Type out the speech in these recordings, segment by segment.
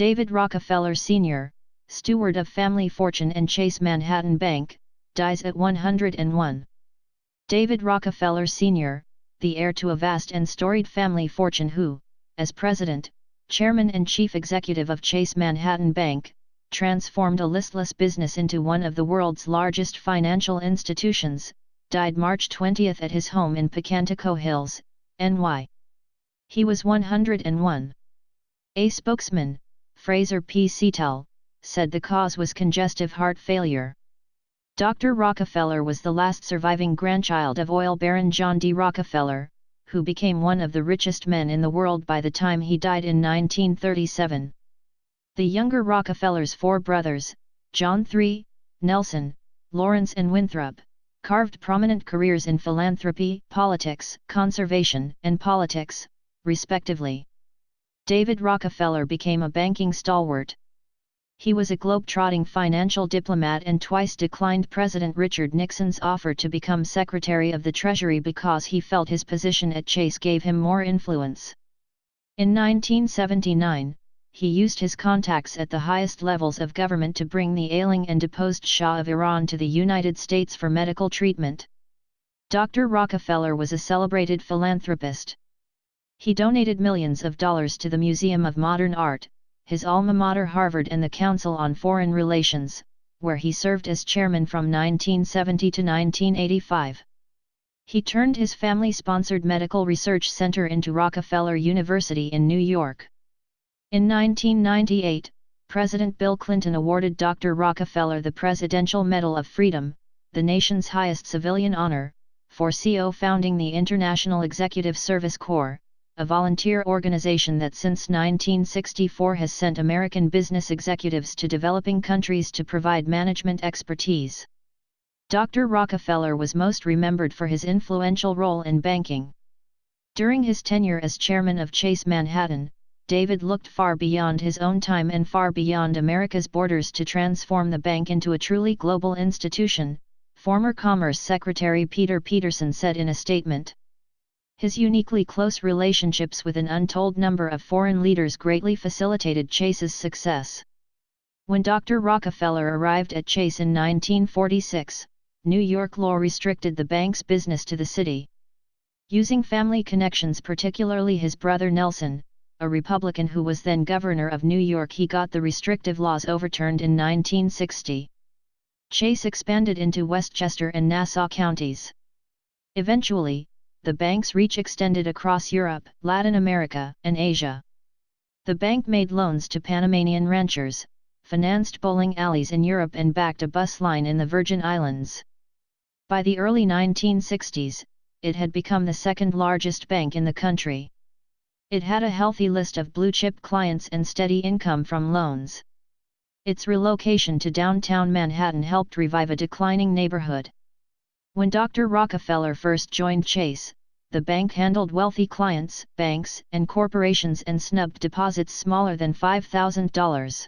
David Rockefeller Sr., steward of family fortune and Chase Manhattan Bank, dies at 101. David Rockefeller Sr., the heir to a vast and storied family fortune who, as president, chairman and chief executive of Chase Manhattan Bank, transformed a listless business into one of the world's largest financial institutions, died March 20 at his home in Pocantico Hills, NY. He was 101. A spokesman, Fraser P. Seatel, said the cause was congestive heart failure. Dr. Rockefeller was the last surviving grandchild of oil baron John D. Rockefeller, who became one of the richest men in the world by the time he died in 1937. The younger Rockefeller's four brothers, John III, Nelson, Lawrence and Winthrop, carved prominent careers in philanthropy, politics, conservation, and politics, respectively. David Rockefeller became a banking stalwart. He was a globe-trotting financial diplomat and twice declined President Richard Nixon's offer to become Secretary of the Treasury because he felt his position at Chase gave him more influence. In 1979, he used his contacts at the highest levels of government to bring the ailing and deposed Shah of Iran to the United States for medical treatment. Dr. Rockefeller was a celebrated philanthropist. He donated millions of dollars to the Museum of Modern Art, his alma mater Harvard and the Council on Foreign Relations, where he served as chairman from 1970 to 1985. He turned his family-sponsored medical research center into Rockefeller University in New York. In 1998, President Bill Clinton awarded Dr. Rockefeller the Presidential Medal of Freedom, the nation's highest civilian honor, for co-founding the International Executive Service Corps, a volunteer organization that since 1964 has sent American business executives to developing countries to provide management expertise. Dr. Rockefeller was most remembered for his influential role in banking. During his tenure as chairman of Chase Manhattan, David looked far beyond his own time and far beyond America's borders to transform the bank into a truly global institution, former Commerce Secretary Peter Peterson said in a statement. His uniquely close relationships with an untold number of foreign leaders greatly facilitated Chase's success. When Dr. Rockefeller arrived at Chase in 1946, New York law restricted the bank's business to the city. Using family connections, particularly his brother Nelson, a Republican who was then governor of New York, he got the restrictive laws overturned in 1960. Chase expanded into Westchester and Nassau counties. Eventually, the bank's reach extended across Europe, Latin America, and Asia. The bank made loans to Panamanian ranchers, financed bowling alleys in Europe and backed a bus line in the Virgin Islands. By the early 1960s, it had become the second largest bank in the country. It had a healthy list of blue-chip clients and steady income from loans. Its relocation to downtown Manhattan helped revive a declining neighborhood. When Dr. Rockefeller first joined Chase, the bank handled wealthy clients, banks, and corporations and snubbed deposits smaller than $5,000.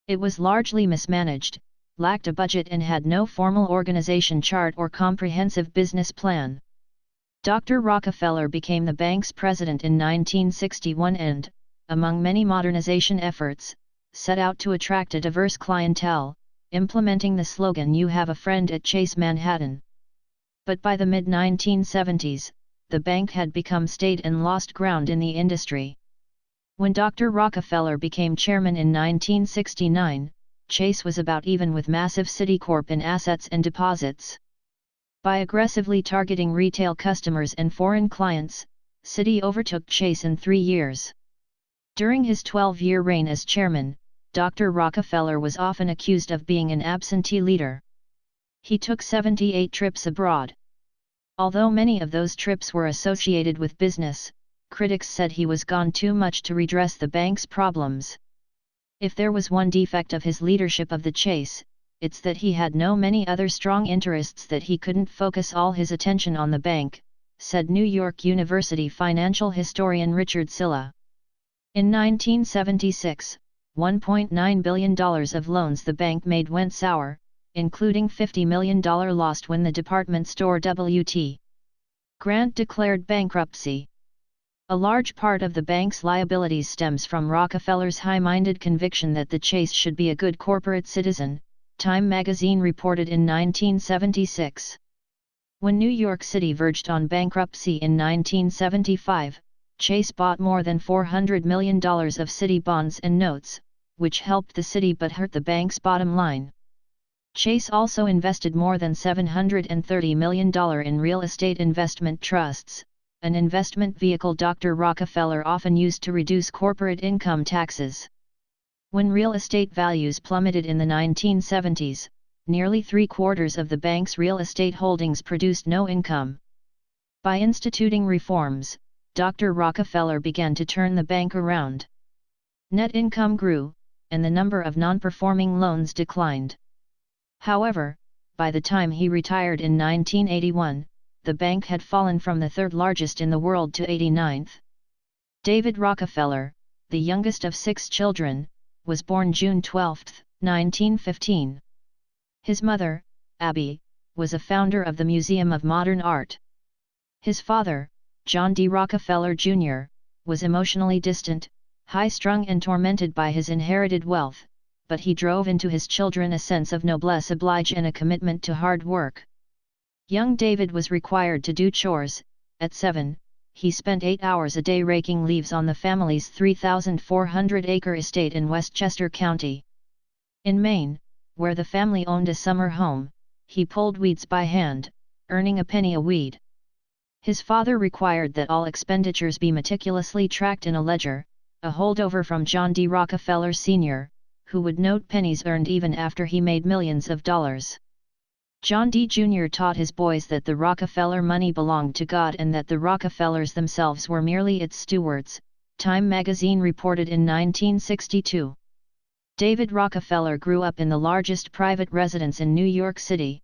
It was largely mismanaged, lacked a budget and had no formal organization chart or comprehensive business plan. Dr. Rockefeller became the bank's president in 1961 and, among many modernization efforts, set out to attract a diverse clientele, implementing the slogan "You have a friend at Chase Manhattan." But by the mid-1970s, the bank had become staid and lost ground in the industry. When Dr. Rockefeller became chairman in 1969, Chase was about even with massive Citicorp in assets and deposits. By aggressively targeting retail customers and foreign clients, Citi overtook Chase in 3 years. During his 12-year reign as chairman, Dr. Rockefeller was often accused of being an absentee leader. He took 78 trips abroad. Although many of those trips were associated with business, critics said he was gone too much to redress the bank's problems. If there was one defect of his leadership of the Chase, it's that he had no many other strong interests that he couldn't focus all his attention on the bank, said New York University financial historian Richard Silla. In 1976, $1.9 billion of loans the bank made went sour, including $50 million lost when the department store W.T. Grant declared bankruptcy. A large part of the bank's liabilities stems from Rockefeller's high-minded conviction that the Chase should be a good corporate citizen, Time magazine reported in 1976. When New York City verged on bankruptcy in 1975, Chase bought more than $400 million of city bonds and notes, which helped the city but hurt the bank's bottom line. Chase also invested more than $730 million in real estate investment trusts, an investment vehicle Dr. Rockefeller often used to reduce corporate income taxes. When real estate values plummeted in the 1970s, nearly three-quarters of the bank's real estate holdings produced no income. By instituting reforms, Dr. Rockefeller began to turn the bank around. Net income grew, and the number of non-performing loans declined. However, by the time he retired in 1981, the bank had fallen from the third largest in the world to 89th. David Rockefeller, the youngest of 6 children, was born June 12, 1915. His mother, Abby, was a founder of the Museum of Modern Art. His father, John D. Rockefeller Jr., was emotionally distant, high-strung and tormented by his inherited wealth, but he drove into his children a sense of noblesse oblige and a commitment to hard work. Young David was required to do chores. At 7, he spent 8 hours a day raking leaves on the family's 3,400-acre estate in Westchester County. In Maine, where the family owned a summer home, he pulled weeds by hand, earning a penny a weed. His father required that all expenditures be meticulously tracked in a ledger, a holdover from John D. Rockefeller Sr., who would note pennies earned even after he made millions of dollars. John D. Jr. taught his boys that the Rockefeller money belonged to God and that the Rockefellers themselves were merely its stewards, Time magazine reported in 1962. David Rockefeller grew up in the largest private residence in New York City.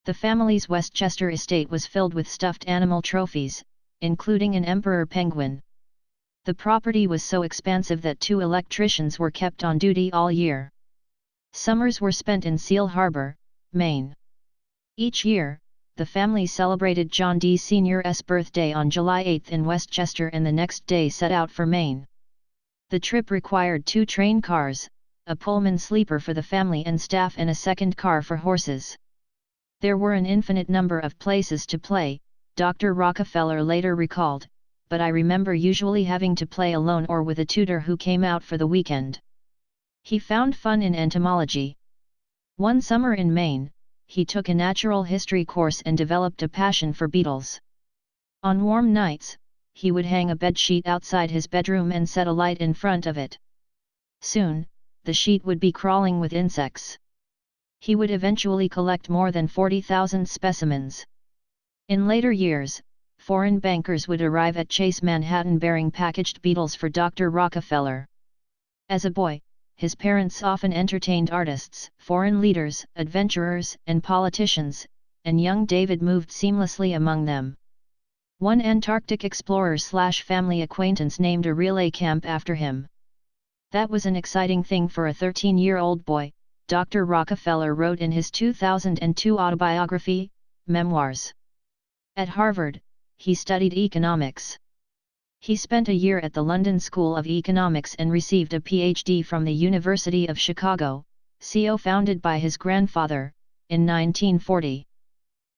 The family's Westchester estate was filled with stuffed animal trophies, including an emperor penguin. The property was so expansive that 2 electricians were kept on duty all year. Summers were spent in Seal Harbor, Maine. Each year, the family celebrated John D. Sr.'s birthday on July 8 in Westchester and the next day set out for Maine. The trip required 2 train cars, a Pullman sleeper for the family and staff and a second car for horses. There were an infinite number of places to play, Dr. Rockefeller later recalled, but I remember usually having to play alone or with a tutor who came out for the weekend. He found fun in entomology. One summer in Maine, he took a natural history course and developed a passion for beetles. On warm nights, he would hang a bedsheet outside his bedroom and set a light in front of it. Soon, the sheet would be crawling with insects. He would eventually collect more than 40,000 specimens. In later years, foreign bankers would arrive at Chase Manhattan bearing packaged beetles for Dr. Rockefeller. As a boy, his parents often entertained artists, foreign leaders, adventurers, and politicians, and young David moved seamlessly among them. One Antarctic explorer/family acquaintance named a relay camp after him. That was an exciting thing for a 13-year-old boy, Dr. Rockefeller wrote in his 2002 autobiography, Memoirs. At Harvard, he studied economics. He spent a year at the London School of Economics and received a PhD from the University of Chicago, founded by his grandfather, in 1940.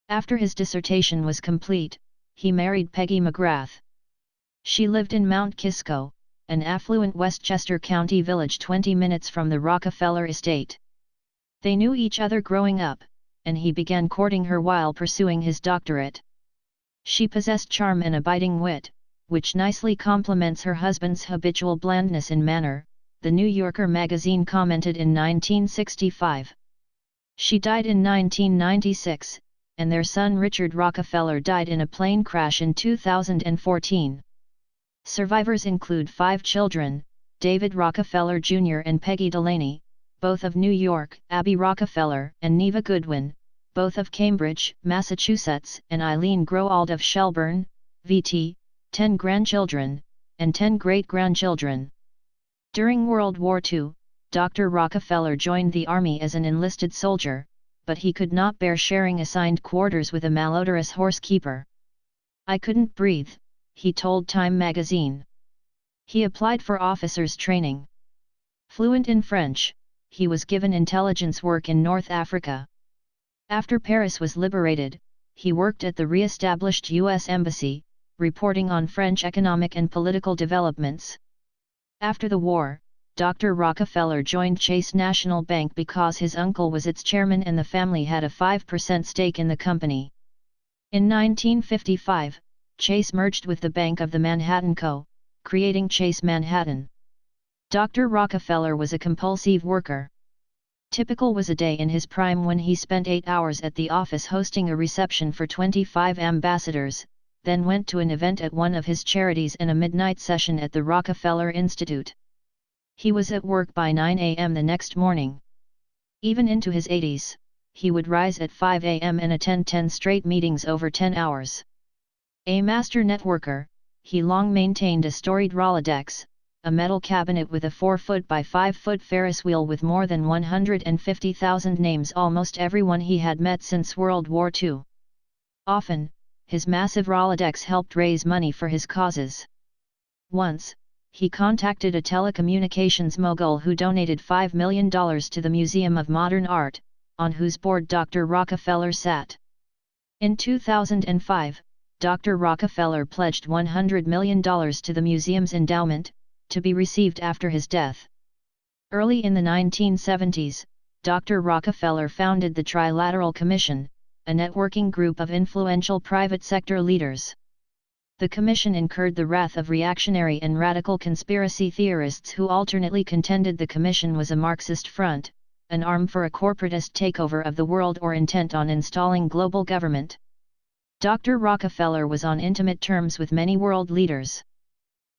After his dissertation was complete, he married Peggy McGrath. She lived in Mount Kisco, an affluent Westchester County village 20 minutes from the Rockefeller estate. They knew each other growing up, and he began courting her while pursuing his doctorate. She possessed charm and a biting wit, which nicely complements her husband's habitual blandness in manner, The New Yorker magazine commented in 1965. She died in 1996, and their son Richard Rockefeller died in a plane crash in 2014. Survivors include 5 children, David Rockefeller Jr. and Peggy Delaney, both of New York, Abby Rockefeller and Neva Goodwin, both of Cambridge, Massachusetts, and Eileen Growald of Shelburne, VT, 10 grandchildren, and 10 great-grandchildren. During World War II, Dr. Rockefeller joined the Army as an enlisted soldier, but he could not bear sharing assigned quarters with a malodorous horsekeeper. "I couldn't breathe," he told Time magazine. He applied for officers' training. Fluent in French, he was given intelligence work in North Africa. After Paris was liberated, he worked at the re-established U.S. Embassy, reporting on French economic and political developments. After the war, Dr. Rockefeller joined Chase National Bank because his uncle was its chairman and the family had a 5% stake in the company. In 1955, Chase merged with the Bank of the Manhattan Co., creating Chase Manhattan. Dr. Rockefeller was a compulsive worker. Typical was a day in his prime when he spent 8 hours at the office hosting a reception for 25 ambassadors, then went to an event at one of his charities and a midnight session at the Rockefeller Institute. He was at work by 9 a.m. the next morning. Even into his 80s, he would rise at 5 a.m. and attend 10 straight meetings over 10 hours. A master networker, he long maintained a storied Rolodex, a metal cabinet with a 4-foot by 5-foot Ferris wheel with more than 150,000 names, almost everyone he had met since World War II. Often, his massive Rolodex helped raise money for his causes. Once, he contacted a telecommunications mogul who donated $5 million to the Museum of Modern Art, on whose board Dr. Rockefeller sat. In 2005, Dr. Rockefeller pledged $100 million to the museum's endowment, to be received after his death. Early in the 1970s, Dr. Rockefeller founded the Trilateral Commission, a networking group of influential private sector leaders. The commission incurred the wrath of reactionary and radical conspiracy theorists who alternately contended the commission was a Marxist front, an arm for a corporatist takeover of the world, or intent on installing global government. Dr. Rockefeller was on intimate terms with many world leaders.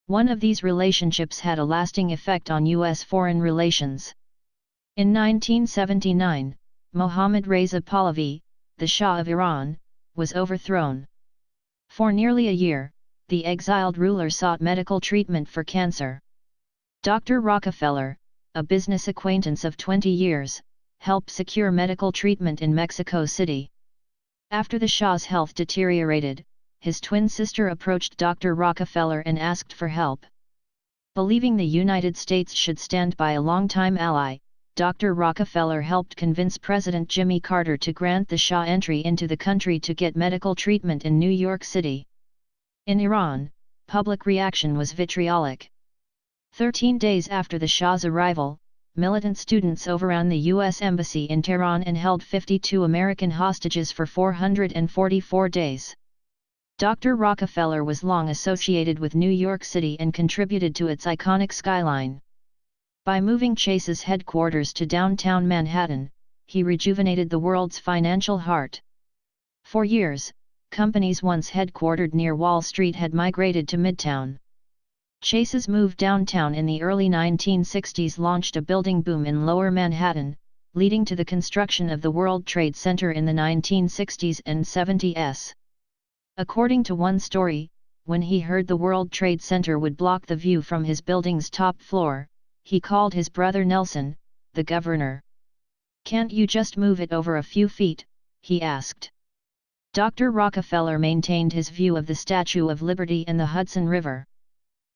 One of these relationships had a lasting effect on U.S. foreign relations. In 1979, Mohammad Reza Pahlavi, the Shah of Iran, was overthrown. For nearly a year, the exiled ruler sought medical treatment for cancer. Dr. Rockefeller, a business acquaintance of 20 years, helped secure medical treatment in Mexico City. After the Shah's health deteriorated, his twin sister approached Dr. Rockefeller and asked for help. Believing the United States should stand by a longtime ally, Dr. Rockefeller helped convince President Jimmy Carter to grant the Shah entry into the country to get medical treatment in New York City. In Iran, public reaction was vitriolic. 13 days after the Shah's arrival, militant students overran the U.S. Embassy in Tehran and held 52 American hostages for 444 days. Dr. Rockefeller was long associated with New York City and contributed to its iconic skyline. By moving Chase's headquarters to downtown Manhattan, he rejuvenated the world's financial heart. For years, companies once headquartered near Wall Street had migrated to Midtown. Chase's move downtown in the early 1960s launched a building boom in Lower Manhattan, leading to the construction of the World Trade Center in the 1960s and 70s. According to one story, when he heard the World Trade Center would block the view from his building's top floor, he called his brother Nelson, the governor. "Can't you just move it over a few feet?" he asked. Dr. Rockefeller maintained his view of the Statue of Liberty and the Hudson River.